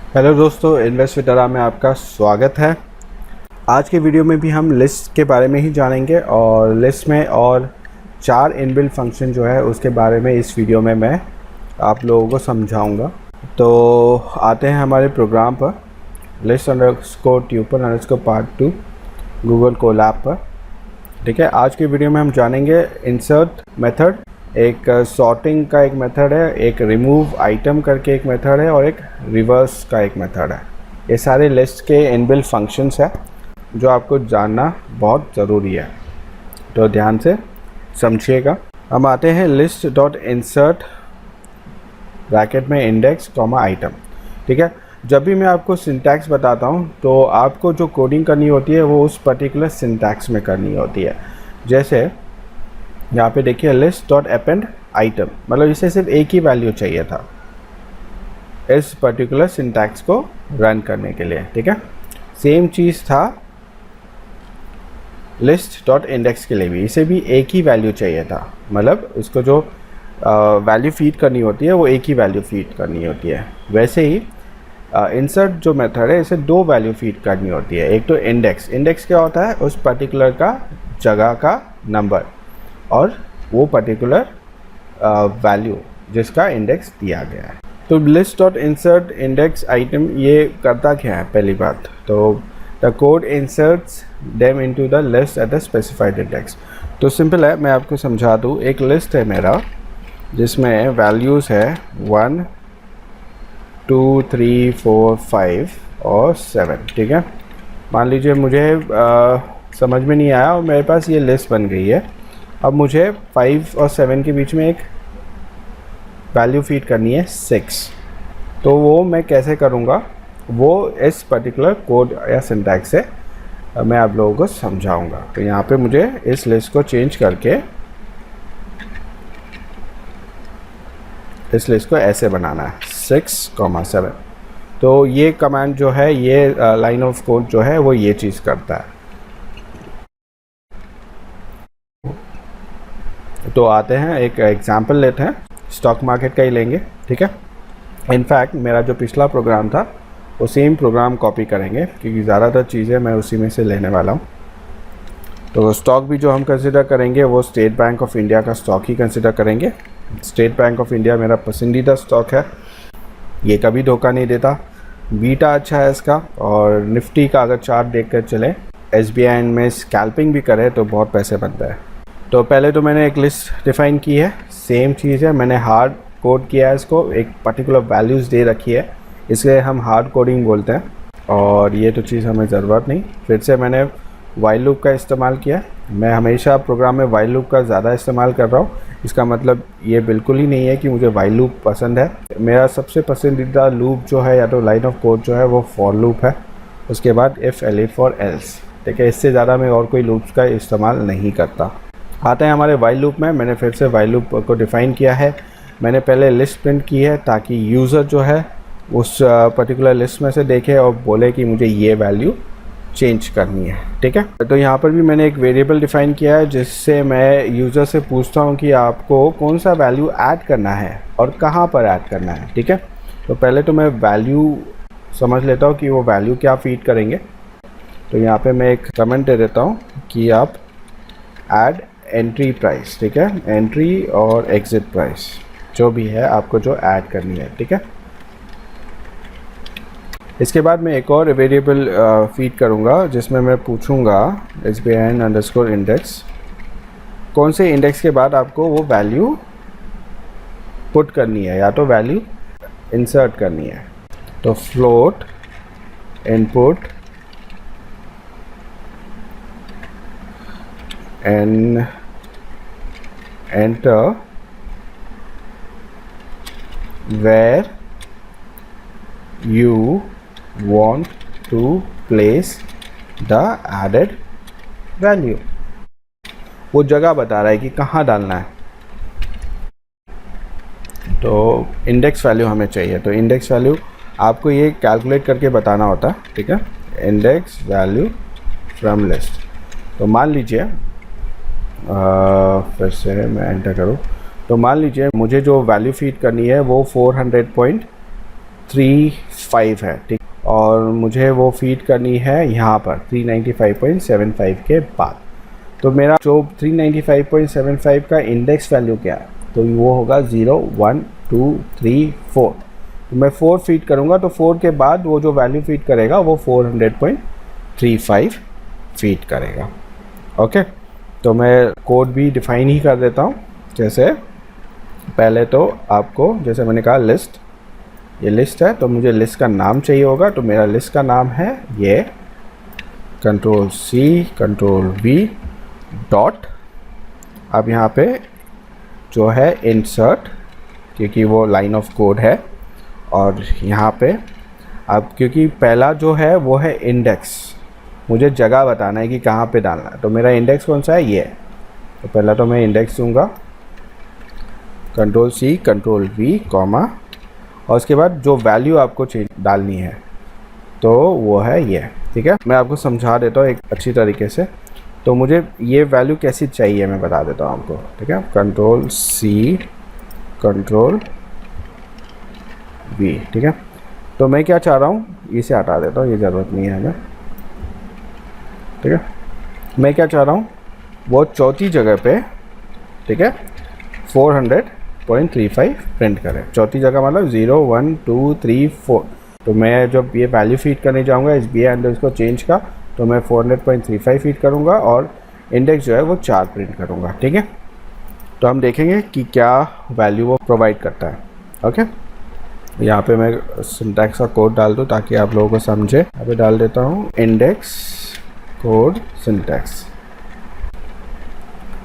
Hello दोस्तों, invest with डरा में आपका स्वागत है। आज के वीडियो में भी हम लिस्ट के बारे में ही जानेंगे और लिस्ट में और 4 इनबिल्ट फंक्शन जो है उसके बारे में इस वीडियो में मैं आप लोगों को समझाऊंगा। तो आते हैं हमारे प्रोग्राम पर, list_tuple_part2 गूगल कोलैब पर। ठीक है, आज के वीडियो में हम जानेंगे इंसर्ट मेथड, एक सॉर्टिंग का एक मेथड है, एक रिमूव आइटम करके एक मेथड है और एक रिवर्स का एक मेथड है। ये सारे लिस्ट के इनबिल्ट फंक्शंस है जो आपको जानना बहुत ज़रूरी है, तो ध्यान से समझिएगा। हम आते हैं लिस्ट डॉट इंसर्ट ब्रैकेट में इंडेक्स कॉमा आइटम। ठीक है, जब भी मैं आपको सिंटैक्स बताता हूँ तो आपको जो कोडिंग करनी होती है वो उस पर्टिकुलर सिंटैक्स में करनी होती है। जैसे यहाँ पे देखिए लिस्ट डॉट अपेंड आइटम, मतलब इसे सिर्फ एक ही वैल्यू चाहिए था इस पर्टिकुलर सिंटैक्स को रन करने के लिए। ठीक है, सेम चीज़ था लिस्ट डॉट इंडेक्स के लिए भी, इसे भी एक ही वैल्यू चाहिए था, मतलब उसको जो वैल्यू फीड करनी होती है वो एक ही वैल्यू फीड करनी होती है। वैसे ही इंसर्ट जो मेथड है इसे 2 वैल्यू फीड करनी होती है। एक तो इंडेक्स, इंडेक्स क्या होता है, उस पर्टिकुलर का जगह का नंबर और वो पर्टिकुलर वैल्यू जिसका इंडेक्स दिया गया है। तो list dot insert index item ये करता क्या है, पहली बात तो the code inserts them into the list at the specified index. तो सिंपल है, मैं आपको समझा दूँ। एक लिस्ट है मेरा जिसमें वैल्यूज़ है 1 2 3 4 5 और 7। ठीक है, मान लीजिए मुझे समझ में नहीं आया और मेरे पास ये लिस्ट बन गई है। अब मुझे 5 और 7 के बीच में एक वैल्यू फीड करनी है 6। तो वो मैं कैसे करूँगा, वो इस पर्टिकुलर कोड या सिंटैक्स से मैं आप लोगों को समझाऊंगा। तो यहाँ पे मुझे इस लिस्ट को चेंज करके इस लिस्ट को ऐसे बनाना है 6,7। तो ये कमांड जो है, ये लाइन ऑफ कोड जो है वो ये चीज़ करता है। तो आते हैं, एक एग्जांपल लेते हैं, स्टॉक मार्केट का ही लेंगे। ठीक है, इनफैक्ट मेरा जो पिछला प्रोग्राम था वो सेम प्रोग्राम कॉपी करेंगे क्योंकि ज़्यादातर चीज़ें मैं उसी में से लेने वाला हूँ। तो स्टॉक भी जो हम कंसिडर करेंगे वो स्टेट बैंक ऑफ इंडिया का स्टॉक ही कंसिडर करेंगे। स्टेट बैंक ऑफ इंडिया मेरा पसंदीदा स्टॉक है, ये कभी धोखा नहीं देता, बीटा अच्छा है इसका, और निफ्टी का अगर चार्ट देख कर चलें, SBI में स्कैल्पिंग भी करे तो बहुत पैसे बनता है। तो पहले तो मैंने एक लिस्ट डिफ़ाइन की है, सेम चीज़ है, मैंने हार्ड कोड किया है इसको, एक पर्टिकुलर वैल्यूज़ दे रखी है, इसलिए हम हार्ड कोडिंग बोलते हैं। और ये तो चीज़ हमें ज़रूरत नहीं। फिर से मैंने वाइल लूप का इस्तेमाल किया। मैं हमेशा प्रोग्राम में वाइल लूप का ज़्यादा इस्तेमाल कर रहा हूँ। इसका मतलब ये बिल्कुल ही नहीं है कि मुझे वाइल लूप पसंद है। मेरा सबसे पसंदीदा लूप जो है या तो लाइन ऑफ कोड जो है वो फॉर लूप है, उसके बाद इफ़ एल्स फॉर एल्स। ठीक है, इससे ज़्यादा मैं और कोई लूप्स का इस्तेमाल नहीं करता। आते हैं हमारे वाइल लूप में। मैंने फिर से वाइल लूप को डिफ़ाइन किया है। मैंने पहले लिस्ट प्रिंट की है ताकि यूज़र जो है उस पर्टिकुलर लिस्ट में से देखे और बोले कि मुझे ये वैल्यू चेंज करनी है। ठीक है, तो यहाँ पर भी मैंने एक वेरिएबल डिफ़ाइन किया है जिससे मैं यूज़र से पूछता हूँ कि आपको कौन सा वैल्यू ऐड करना है और कहाँ पर ऐड करना है। ठीक है, तो पहले तो मैं वैल्यू समझ लेता हूँ कि वो वैल्यू क्या फीड करेंगे। तो यहाँ पे मैं एक कमेंट दे देता हूँ कि आप ऐड एंट्री प्राइस। ठीक है, एंट्री और एग्ज़िट प्राइस जो भी है आपको जो ऐड करनी है। ठीक है, इसके बाद मैं एक और वेरिएबल फीड करूँगा जिसमें मैं पूछूँगा SBIN_index, कौन से इंडेक्स के बाद आपको वो वैल्यू पुट करनी है या तो वैल्यू इंसर्ट करनी है। तो float input and enter where you want to place the added value। वो जगह बता रहा है कि कहाँ डालना है। तो इंडेक्स वैल्यू हमें चाहिए, तो इंडेक्स वैल्यू आपको ये कैलकुलेट करके बताना होता है। ठीक है, इंडेक्स वैल्यू फ्रॉम लिस्ट। तो मान लीजिए फिर से मैं एंटर करूँ, तो मान लीजिए मुझे जो वैल्यू फीड करनी है वो 400.35 5 है, ठीक, और मुझे वो फीड करनी है यहाँ पर 395.75 के बाद। तो मेरा जो 395.75 का इंडेक्स वैल्यू क्या है, तो वो होगा 0 1 2 3 4। तो मैं 4 फीड करूँगा, तो 4 के बाद वो जो वैल्यू फीड करेगा वो 400.35 फीड करेगा। ओके, तो मैं कोड भी डिफाइन ही कर देता हूँ। जैसे पहले तो आपको, जैसे मैंने कहा लिस्ट, ये लिस्ट है तो मुझे लिस्ट का नाम चाहिए होगा, तो मेरा लिस्ट का नाम है ये Ctrl+C Ctrl+V डॉट, अब यहाँ पे जो है इंसर्ट, क्योंकि वो लाइन ऑफ कोड है, और यहाँ पे अब क्योंकि पहला जो है वो है इंडेक्स, मुझे जगह बताना है कि कहाँ पे डालना है। तो मेरा इंडेक्स कौन सा है, ये। तो पहला तो मैं इंडेक्स दूंगा Ctrl+C Ctrl+V कॉमा, और उसके बाद जो वैल्यू आपको डालनी है तो वो है ये, ठीक है। मैं आपको समझा देता हूँ एक अच्छी तरीके से। तो मुझे ये वैल्यू कैसी चाहिए मैं बता देता हूँ आपको, ठीक है। Ctrl+C Ctrl+V, ठीक है। तो मैं क्या चाह रहा हूँ, इसे हटा देता हूँ, ये ज़रूरत नहीं है हमें, ठीक है। मैं क्या चाह रहा हूँ, वो चौथी जगह पे, ठीक है, 400.35 प्रिंट करें। चौथी जगह मतलब 0 1 2 3 4। तो मैं जब ये वैल्यू फीड करने जाऊँगा SBI अंडरस्कोर चेंज का, तो मैं 400.35 फीड करूँगा और इंडेक्स जो है वो 4 प्रिंट करूँगा, ठीक है। तो हम देखेंगे कि क्या वैल्यू वो प्रोवाइड करता है। ओके, यहाँ पे मैं सिंटैक्स का कोड डाल दूँ ताकि आप लोगों को समझे। यहाँ पे डाल देता हूँ इंडेक्स कोड सिंटैक्स।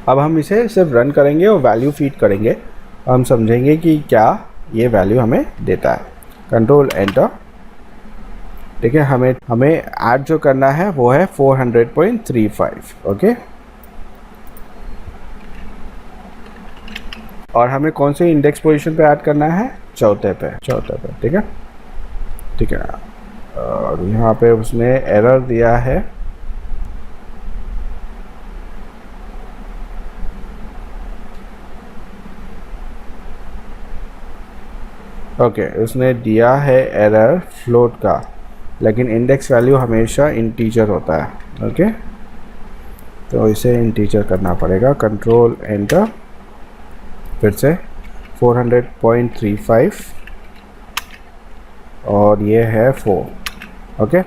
अब हम इसे सिर्फ रन करेंगे और वैल्यू फीड करेंगे, हम समझेंगे कि क्या ये वैल्यू हमें देता है। कंट्रोल एंटर, ठीक है। हमें ऐड जो करना है वो है 400.35, ओके। और हमें कौन से इंडेक्स पोजीशन पे ऐड करना है, चौथे पे, ठीक है, ठीक है। और यहाँ पे उसने एरर दिया है, ओके, उसने दिया है एरर फ्लोट का, लेकिन इंडेक्स वैल्यू हमेशा इंटीजर होता है, ओके। तो इसे इंटीजर करना पड़ेगा। कंट्रोल एंटर, फिर से 400.35 और ये है 4, ओके।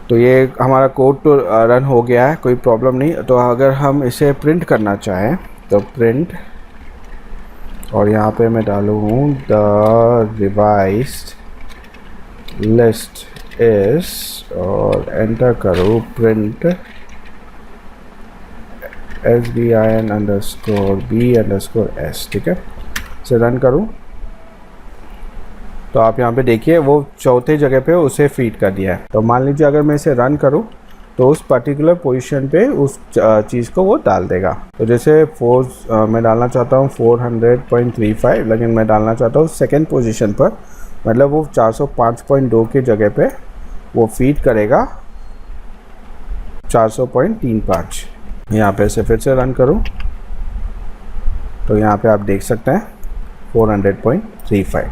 तो ये हमारा कोड तो रन हो गया है, कोई प्रॉब्लम नहीं। तो अगर हम इसे प्रिंट करना चाहें तो प्रिंट, और यहाँ पे मैं डालूँ द रिवाइज्ड लिस्ट इज, और एंटर करूँ प्रिंट SBIN_B_S, ठीक है। इसे रन करूँ तो आप यहाँ पे देखिए वो चौथे जगह पे उसे फीड कर दिया है। तो मान लीजिए अगर मैं इसे रन करूँ तो उस पर्टिकुलर पोजीशन पे उस चीज़ को वो डाल देगा। तो जैसे मैं डालना चाहता हूँ 400.35, लेकिन मैं डालना चाहता हूँ सेकेंड पोजीशन पर, मतलब वो 405.2 की जगह पे वो फीड करेगा 400.35। यहाँ पे से फिर से रन करूँ तो यहाँ पे आप देख सकते हैं 400.35।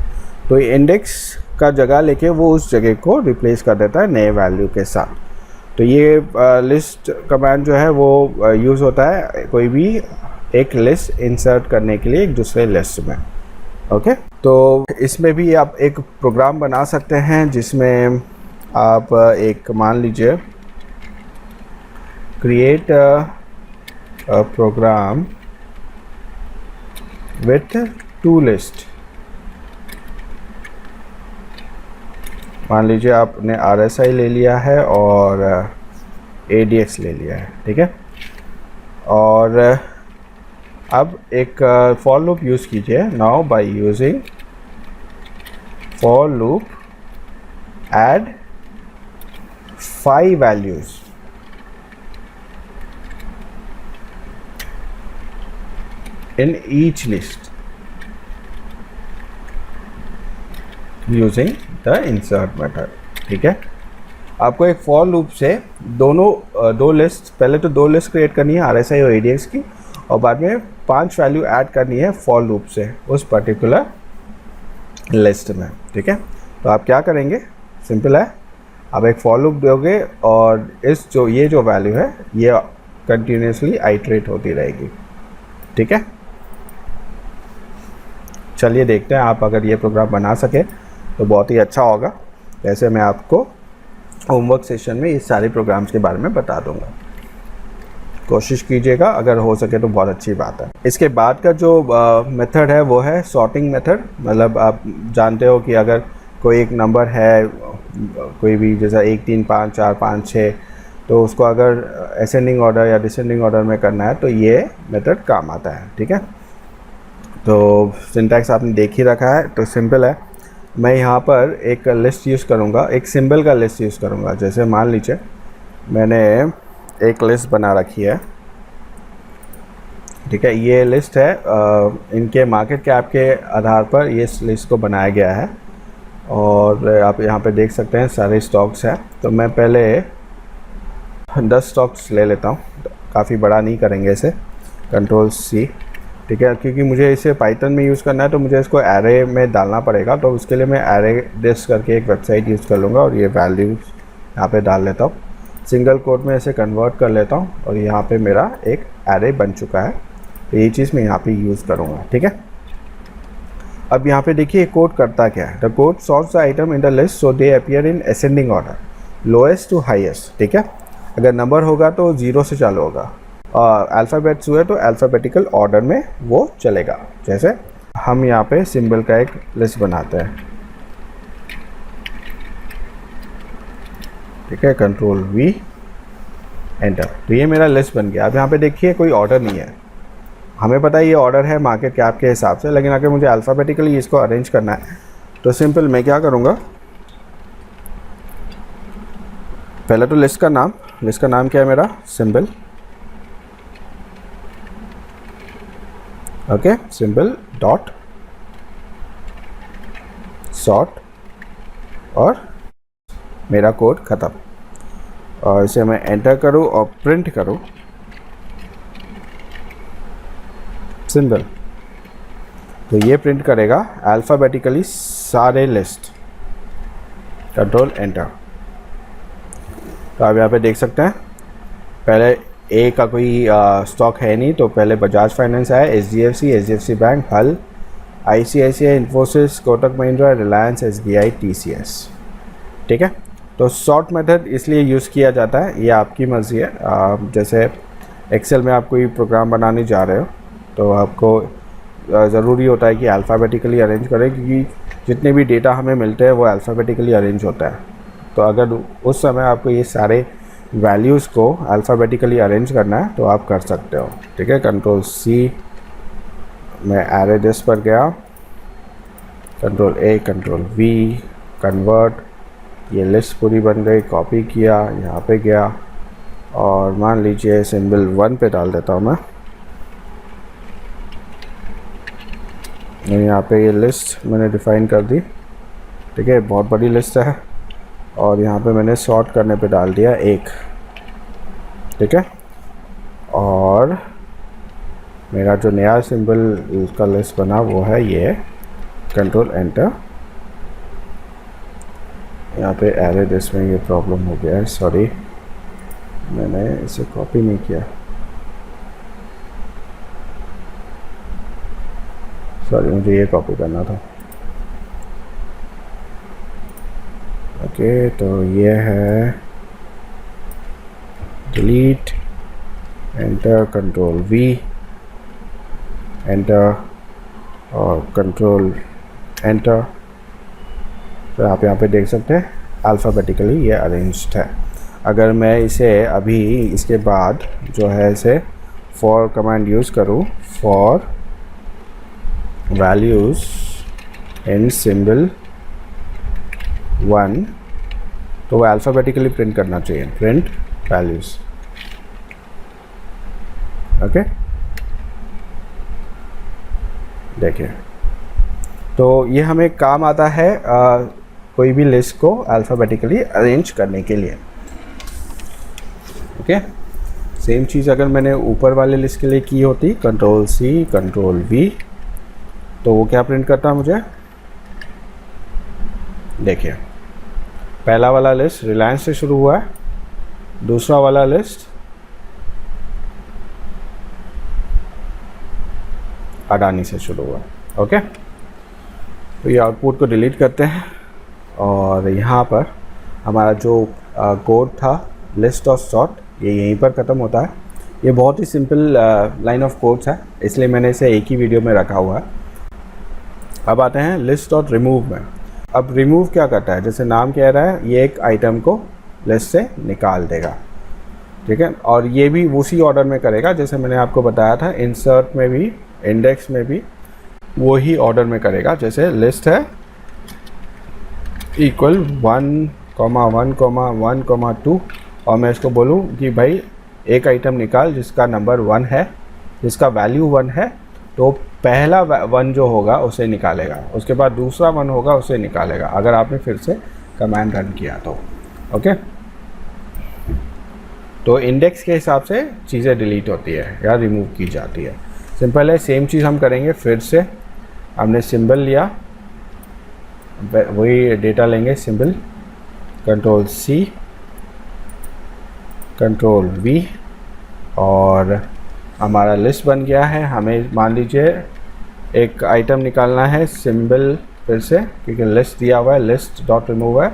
तो ये इंडेक्स का जगह लेके वो उस जगह को रिप्लेस कर देता है नए वैल्यू के साथ। तो ये लिस्ट कमांड जो है वो यूज़ होता है कोई भी एक लिस्ट इंसर्ट करने के लिए एक दूसरे लिस्ट में, ओके। तो इसमें भी आप एक प्रोग्राम बना सकते हैं जिसमें आप एक, मान लीजिए, create a program with 2 list. मान लीजिए आपने RSI ले लिया है और ADX ले लिया है, ठीक है। और अब एक फॉर लूप यूज़ कीजिए। Now by using for loop add 5 values in each list using the insert method, ठीक है। आपको एक फॉर लूप से दो लिस्ट, पहले तो 2 लिस्ट क्रिएट करनी है RSI और ADX की, और बाद में 5 वैल्यू ऐड करनी है फॉर लूप से उस पर्टिकुलर लिस्ट में, ठीक है। तो आप क्या करेंगे, सिंपल है, आप एक फॉर लूप दोगे और ये जो वैल्यू है ये कंटिन्यूसली आइटरेट होती रहेगी। ठीक है, चलिए देखते हैं, आप अगर ये प्रोग्राम बना सके तो बहुत ही अच्छा होगा। जैसे मैं आपको होमवर्क सेशन में इस सारे प्रोग्राम्स के बारे में बता दूंगा, कोशिश कीजिएगा, अगर हो सके तो बहुत अच्छी बात है। इसके बाद का जो मेथड है वो है सॉर्टिंग मेथड। मतलब आप जानते हो कि अगर कोई एक नंबर है, कोई भी जैसा 1 3 5 4 5 6, तो उसको अगर असेंडिंग ऑर्डर या डिसेंडिंग ऑर्डर में करना है तो ये मेथड काम आता है। ठीक है, तो सिंटैक्स आपने देख ही रखा है, तो सिंपल है। मैं यहाँ पर एक लिस्ट यूज़ करूँगा, एक सिंबल का लिस्ट यूज़ करूँगा। जैसे मान लीजिए मैंने एक लिस्ट बना रखी है। ठीक है, ये लिस्ट है, इनके मार्केट कैप के आधार पर ये लिस्ट को बनाया गया है और आप यहाँ पे देख सकते हैं सारे स्टॉक्स हैं। तो मैं पहले 10 स्टॉक्स ले लेता हूँ, काफ़ी बड़ा नहीं करेंगे इसे, कंट्रोल C। ठीक है, क्योंकि मुझे इसे पाइथन में यूज़ करना है तो मुझे इसको एरे में डालना पड़ेगा, तो उसके लिए मैं एरे डिस करके एक वेबसाइट यूज़ कर लूँगा और ये वैल्यूज़ यहाँ पे डाल लेता हूँ। सिंगल कोट में इसे कन्वर्ट कर लेता हूँ और यहाँ पे मेरा एक एरे बन चुका है, तो ये चीज़ मैं यहाँ पे यूज़ करूँगा। ठीक है, अब यहाँ पे देखिए कोड करता क्या है। The code sorts the item in the list so they appear in ascending order, lowest to highest. ठीक है, अगर नंबर होगा तो 0 से चालू होगा और अल्फ़ाबेट्स हुए तो अल्फ़ाबेटिकल ऑर्डर में वो चलेगा। जैसे हम यहाँ पे सिंबल का एक लिस्ट बनाते हैं। ठीक है, कंट्रोल V, एंटर, तो ये मेरा लिस्ट बन गया। अब यहाँ पे देखिए कोई ऑर्डर नहीं है, हमें पता है ये ऑर्डर है मार्केट कैप के हिसाब से, लेकिन अगर मुझे अल्फ़ाबेटिकली इसको अरेंज करना है तो सिंपल मैं क्या करूँगा, पहले तो लिस्ट का नाम क्या है मेरा, symbol. Okay, symbol dot sort और मेरा कोड ख़त्म, और इसे मैं एंटर करूँ और प्रिंट करूँ सिंबल, तो ये प्रिंट करेगा अल्फ़ाबेटिकली सारे लिस्ट। कंट्रोल एंटर, तो आप यहाँ पे देख सकते हैं पहले ए का कोई स्टॉक है नहीं, तो पहले बजाज फाइनेंस आया, HDFC बैंक, हल, ICICI, Infosys, Kotak Mahindra, Reliance, SBI, TCS। ठीक है, तो सॉर्ट मेथड इसलिए यूज़ किया जाता है, ये आपकी मर्ज़ी है। जैसे एक्सेल में आप कोई प्रोग्राम बनाने जा रहे हो तो आपको ज़रूरी होता है कि अल्फ़ाबेटिकली अरेंज करें, क्योंकि जितने भी डेटा हमें मिलते हैं वो अल्फ़ाबेटिकली अरेंज होता है। तो अगर उस समय आपको ये सारे वैल्यूज़ को अल्फ़ाबेटिकली अरेंज करना है तो आप कर सकते हो। ठीक है, कंट्रोल C, मैं एरे लिस्ट पर गया, control A, control V, convert, ये लिस्ट पूरी बन गई, कॉपी किया, यहाँ पे गया और मान लीजिए सिंबल 1 पे डाल देता हूँ मैं। यहाँ पे ये लिस्ट मैंने डिफ़ाइन कर दी। ठीक है, बहुत बड़ी लिस्ट है और यहाँ पे मैंने सॉर्ट करने पे डाल दिया 1। ठीक है, और मेरा जो नया सिंबल का लिस्ट बना वो है ये, कंट्रोल एंटर। यहाँ पे एरे लिस्ट में ये प्रॉब्लम हो गया है, सॉरी, मैंने इसे कॉपी नहीं किया, सॉरी, मुझे ये कॉपी करना था। ओके, तो ये है delete, enter, control V, enter और कंट्रोल एंटर। तो आप यहाँ पे देख सकते हैं अल्फ़ाबेटिकली ये अरेंज्ड है। अगर मैं इसे अभी इसके बाद जो है इसे फॉर कमांड यूज़ करूँ, फॉर वैल्यूज़ इन सिंबल 1, तो वो अल्फ़ाबेटिकली प्रिंट करना चाहिए, प्रिंट वैल्यूज़। ओके, देखिए, तो ये हमें काम आता है कोई भी लिस्ट को अल्फ़ाबेटिकली अरेंज करने के लिए। ओके, सेम चीज़ अगर मैंने ऊपर वाले लिस्ट के लिए की होती, कंट्रोल C, कंट्रोल V, तो वो क्या प्रिंट करता है मुझे, देखिए पहला वाला लिस्ट रिलायंस से शुरू हुआ है, दूसरा वाला लिस्ट अडानी से शुरू हुआ है। ओके, तो ये आउटपुट को डिलीट करते हैं और यहाँ पर हमारा जो कोड था लिस्ट और सॉर्ट ये यहीं पर ख़त्म होता है। ये बहुत ही सिंपल लाइन ऑफ कोड्स है, इसलिए मैंने इसे एक ही वीडियो में रखा हुआ है। अब आते हैं लिस्ट और रिमूव में। अब रिमूव क्या करता है, जैसे नाम कह रहा है ये एक आइटम को लिस्ट से निकाल देगा, ठीक है। और ये भी उसी ऑर्डर में करेगा जैसे मैंने आपको बताया था, इंसर्ट में भी इंडेक्स में भी वही ऑर्डर में करेगा। जैसे लिस्ट है इक्वल 1,1,1,2 और मैं इसको बोलूँ कि भाई एक आइटम निकाल जिसका नंबर 1 है, जिसका वैल्यू 1 है, तो पहला 1 जो होगा उसे निकालेगा, उसके बाद दूसरा 1 होगा उसे निकालेगा, अगर आपने फिर से कमांड रन किया तो। ओके, तो इंडेक्स के हिसाब से चीज़ें डिलीट होती है या रिमूव की जाती है। सिंपल है, सेम चीज़ हम करेंगे। फिर से हमने सिंबल लिया, वही डेटा लेंगे, symbol control C control V और हमारा लिस्ट बन गया है। हमें मान लीजिए एक आइटम निकालना है, सिंबल फिर से क्योंकि लिस्ट दिया हुआ है, लिस्ट डॉट रिमूव है,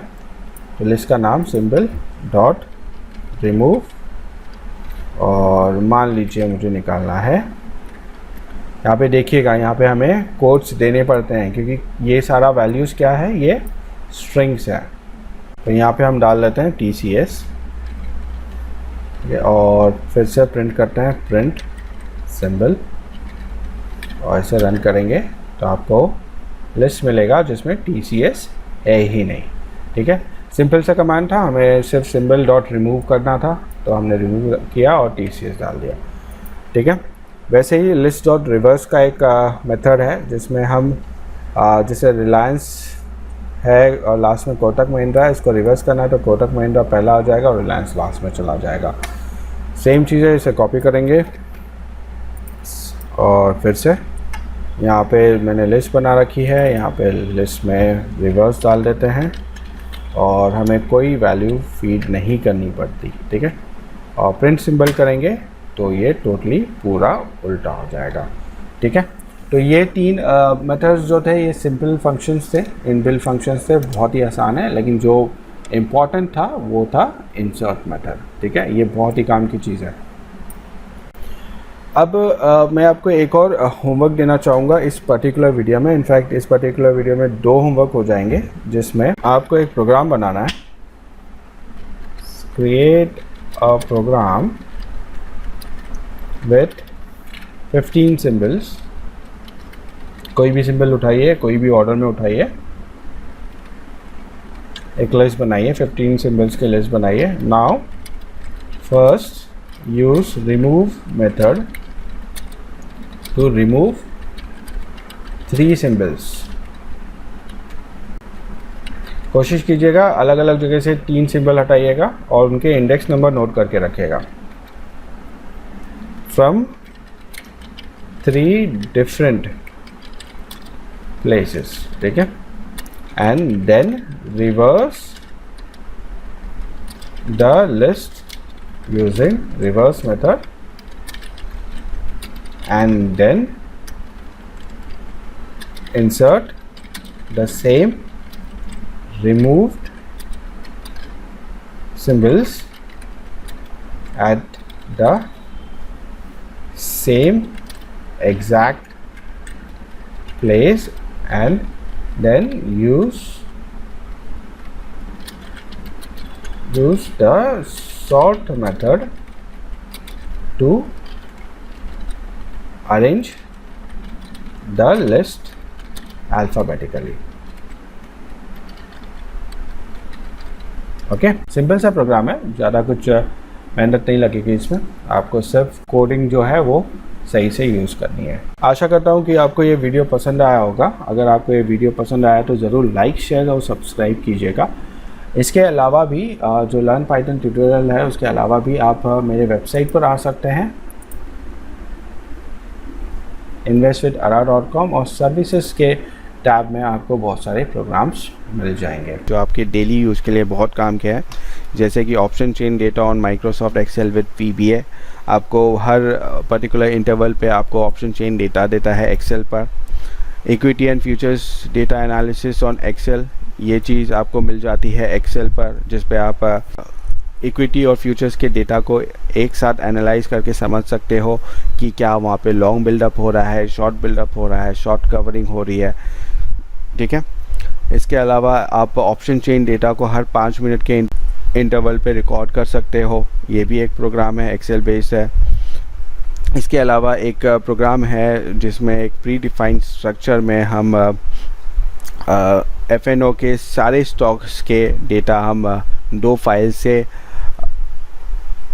तो लिस्ट का नाम सिंबल डॉट रिमूव और मान लीजिए मुझे निकालना है, यहाँ पे देखिएगा यहाँ पे हमें कोड्स देने पड़ते हैं क्योंकि ये सारा वैल्यूज़ क्या है, ये स्ट्रिंग्स है। तो यहाँ पे हम डाल लेते हैं TCS और फिर से प्रिंट करते हैं प्रिंट सिंबल और इसे रन करेंगे तो आपको लिस्ट मिलेगा जिसमें TCS है ही नहीं, ठीक है। सिंपल सा कमांड था, हमें सिर्फ सिंबल डॉट रिमूव करना था तो हमने रिमूव किया और TCS डाल दिया, ठीक है। वैसे ही लिस्ट डॉट रिवर्स का एक मेथड है जिसमें हम जैसे रिलायंस है और लास्ट में कोटक महिंद्रा है, इसको रिवर्स करना है तो कोटक महिंद्रा पहला आ जाएगा और रिलायंस लास्ट में चला जाएगा। सेम चीज़ है, इसे कॉपी करेंगे और फिर से यहाँ पे मैंने लिस्ट बना रखी है, यहाँ पे लिस्ट में रिवर्स डाल देते हैं और हमें कोई वैल्यू फीड नहीं करनी पड़ती, ठीक है। और प्रिंट सिंबल करेंगे तो ये टोटली पूरा उल्टा हो जाएगा, ठीक है। तो ये 3 मेथड्स जो थे ये सिंपल फंक्शंस थे, इनबिल्ट फंक्शंस थे, बहुत ही आसान है, लेकिन जो इम्पॉर्टेंट था वो था इंसर्ट मेथड, ठीक है। ये बहुत ही काम की चीज़ है। अब मैं आपको एक और होमवर्क देना चाहूँगा इस पर्टिकुलर वीडियो में। इनफैक्ट इस पर्टिकुलर वीडियो में 2 होमवर्क हो जाएंगे जिसमें आपको एक प्रोग्राम बनाना है। Create a program with 15 symbols. कोई भी सिंबल उठाइए, कोई भी ऑर्डर में उठाइए, एक लिस्ट बनाइए, 15 सिंबल्स की लिस्ट बनाइए। Now first use remove method to remove 3 symbols. कोशिश कीजिएगा अलग अलग जगह से 3 सिंबल हटाइएगा और उनके इंडेक्स नंबर नोट करके रखिएगा फ्रॉम 3 डिफरेंट प्लेसेस, ठीक है। And then reverse the list using reverse method and then insert the same removed symbols at the same exact place and then use the sort method to arrange the list alphabetically. Okay, simple सा programme है, ज़्यादा कुछ मेहनत नहीं लगेगी इसमें, आपको सिर्फ कोडिंग जो है वो सही से यूज़ करनी है। आशा करता हूँ कि आपको ये वीडियो पसंद आया होगा। अगर आपको ये वीडियो पसंद आया तो ज़रूर लाइक, शेयर और सब्सक्राइब कीजिएगा। इसके अलावा भी जो लर्न पाइथन ट्यूटोरियल है उसके अलावा भी आप मेरे वेबसाइट पर आ सकते हैं investwithara.com और सर्विसेज के टैब में आपको बहुत सारे प्रोग्राम्स मिल जाएंगे जो आपके डेली यूज़ के लिए बहुत काम के हैं, जैसे कि option chain data on Microsoft Excel with VBA। आपको हर पर्टिकुलर इंटरवल पे आपको ऑप्शन चेन डेटा देता है एक्सेल पर। Equity and futures data analysis on Excel, ये चीज़ आपको मिल जाती है एक्सेल पर, जिस पे आप इक्विटी और फ्यूचर्स के डेटा को एक साथ एनालाइज करके समझ सकते हो कि क्या वहाँ पे लॉन्ग बिल्डअप हो रहा है, शॉर्ट बिल्डअप हो रहा है, शॉर्ट कवरिंग हो रही है, ठीक है। इसके अलावा आप ऑप्शन चेन डेटा को हर 5 मिनट के इंटरवल पे रिकॉर्ड कर सकते हो, ये भी एक प्रोग्राम है, एक्सेल बेस्ड है। इसके अलावा एक प्रोग्राम है जिसमें एक प्री डिफाइंड स्ट्रक्चर में हम FNO के सारे स्टॉक्स के डेटा हम 2 फाइल से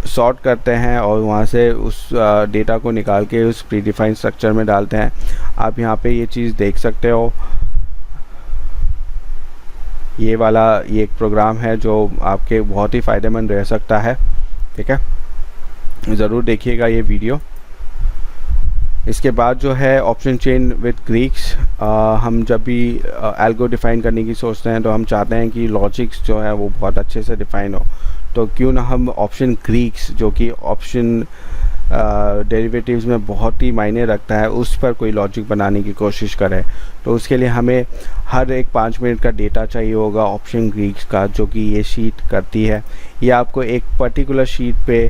सॉर्ट करते हैं और वहाँ से उस डेटा को निकाल के उस प्री डिफाइंड स्ट्रक्चर में डालते हैं। आप यहाँ पे ये चीज़ देख सकते हो। ये एक प्रोग्राम है जो आपके बहुत ही फ़ायदेमंद रह सकता है, ठीक है, ज़रूर देखिएगा ये वीडियो। इसके बाद जो है ऑप्शन चेन विद ग्रीक्स, हम जब भी एल्गो डिफ़ाइन करने की सोचते हैं तो हम चाहते हैं कि लॉजिक्स जो है वो बहुत अच्छे से डिफ़ाइन हो, तो क्यों ना हम ऑप्शन ग्रीक्स जो कि ऑप्शन डेरिवेटिव्स में बहुत ही मायने रखता है उस पर कोई लॉजिक बनाने की कोशिश करें। तो उसके लिए हमें हर एक 5 मिनट का डेटा चाहिए होगा ऑप्शन ग्रीक्स का, जो कि ये शीट करती है। ये आपको एक पर्टिकुलर शीट पे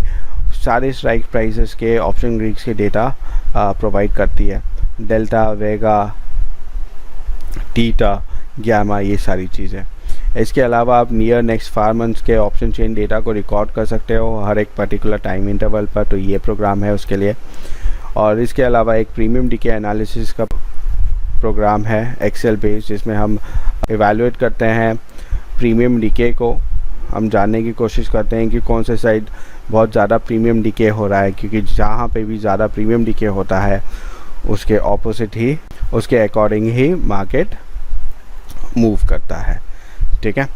सारे स्ट्राइक प्राइसेस के ऑप्शन ग्रीक्स के डेटा प्रोवाइड करती है, डेल्टा, वेगा, थीटा, गामा, ये सारी चीज़ें। इसके अलावा आप नियर नेक्स्ट 4 मंथ्स के ऑप्शन चेन डेटा को रिकॉर्ड कर सकते हो हर एक पर्टिकुलर टाइम इंटरवल पर, तो ये प्रोग्राम है उसके लिए। और इसके अलावा एक प्रीमियम डीके एनालिसिस का प्रोग्राम है एक्सेल बेस्ड, जिसमें हम इवैल्यूएट करते हैं प्रीमियम डीके को। हम जानने की कोशिश करते हैं कि कौन से साइड बहुत ज़्यादा प्रीमियम डीके हो रहा है, क्योंकि जहाँ पे भी ज़्यादा प्रीमियम डीके होता है उसके ऑपोजिट ही, उसके अकॉर्डिंग ही मार्केट मूव करता है, ठीक है।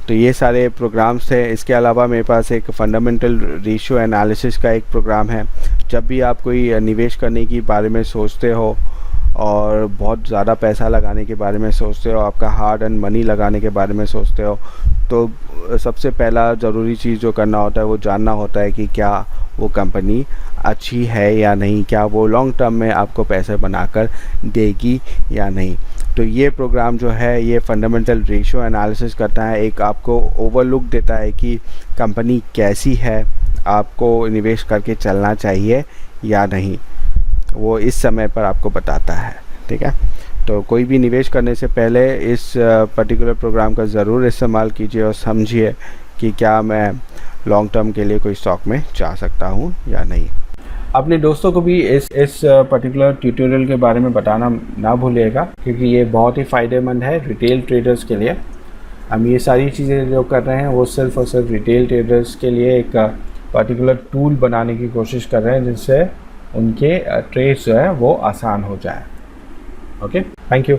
तो ये सारे प्रोग्राम्स थे। इसके अलावा मेरे पास एक फंडामेंटल रेशियो एनालिसिस का एक प्रोग्राम है। जब भी आप कोई निवेश करने के बारे में सोचते हो और बहुत ज़्यादा पैसा लगाने के बारे में सोचते हो, आपका हार्ड एंड मनी लगाने के बारे में सोचते हो, तो सबसे पहला ज़रूरी चीज़ जो करना होता है वो जानना होता है कि क्या वो कंपनी अच्छी है या नहीं, क्या वो लॉन्ग टर्म में आपको पैसे बनाकर देगी या नहीं। तो ये प्रोग्राम जो है ये फंडामेंटल रेशियो एनालिसिस करता है, एक आपको ओवरलुक देता है कि कंपनी कैसी है, आपको निवेश करके चलना चाहिए या नहीं, वो इस समय पर आपको बताता है, ठीक है। तो कोई भी निवेश करने से पहले इस पर्टिकुलर प्रोग्राम का ज़रूर इस्तेमाल कीजिए और समझिए कि क्या मैं लॉन्ग टर्म के लिए कोई स्टॉक में जा सकता हूँ या नहीं। अपने दोस्तों को भी इस पर्टिकुलर ट्यूटोरियल के बारे में बताना ना भूलिएगा, क्योंकि ये बहुत ही फ़ायदेमंद है रिटेल ट्रेडर्स के लिए। हम ये सारी चीज़ें जो कर रहे हैं वो सिर्फ और सिर्फ रिटेल ट्रेडर्स के लिए एक पर्टिकुलर टूल बनाने की कोशिश कर रहे हैं, जिससे उनके ट्रेड्स जो है वो आसान हो जाए। Okay, thank you.